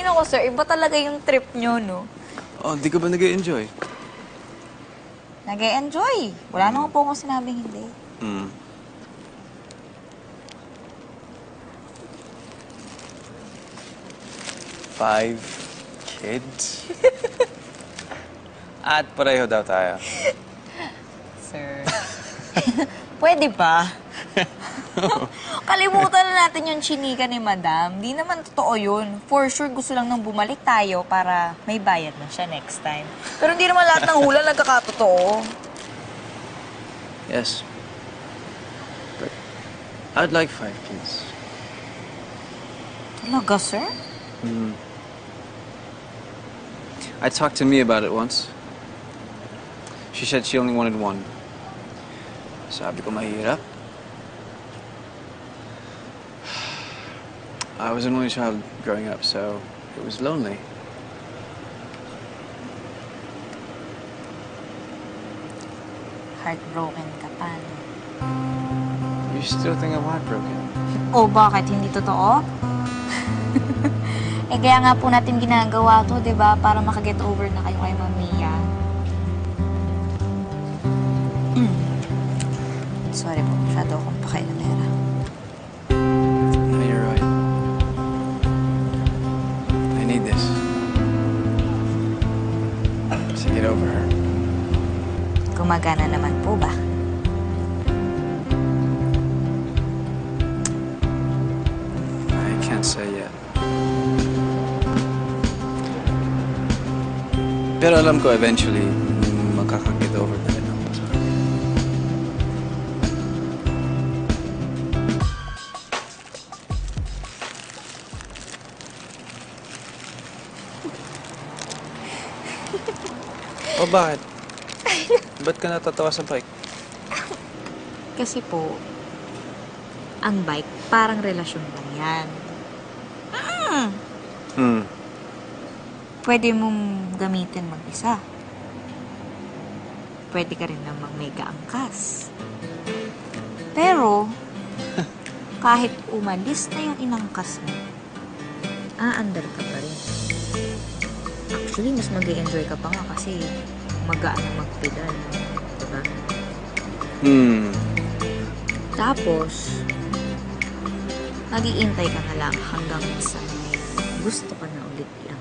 nako, sir. Iba talaga yung trip nyo, no? Oh, di ka ba nag-e-enjoy? Nag-e-enjoy. Wala naman po akong sinabing hindi. Hmm. Five kids? At pareho daw tayo. Sir. Pwede ba? Kalimutan na natin yung chinika ni Madam. Di naman totoo yun. For sure, gusto lang nang bumalik tayo para may bayad na siya next time. Pero hindi naman lahat ng hula nagkakatotoo. Yes. But I'd like 5 kids. Talaga, sir? Hmm. I talked to Mia about it once. She said she only wanted 1. Sabi ko mahirap. I was an only child growing up, so it was lonely. Heartbroken ka pa, no? You still think I'm heartbroken? O bakit? Hindi totoo? Eh, kaya nga po natin ginagawa to, di ba? Para makaget over na kayo kay Mamiya. Sorry po, masyado akong pakailamera. No, you're right. I need this. To get over her. Gumagana naman po ba? I can't say yet. Pero alam ko eventually, makaka-get over na rin ako. O bakit? Ba't ka natatawa sa bike? Kasi po, ang bike, parang relasyon lang yan. Pwede mong gamitin mag-isa. Pwede ka rin namang may gaangkas. Pero, kahit umalis na yung inangkas mo, aandar ka pa rin. Actually, mas mag-e-enjoy ka pa nga kasi magaan na magpedal. Diba? Tapos, mag-iintay ka na lang hanggang sa may gusto ka na ulit lang.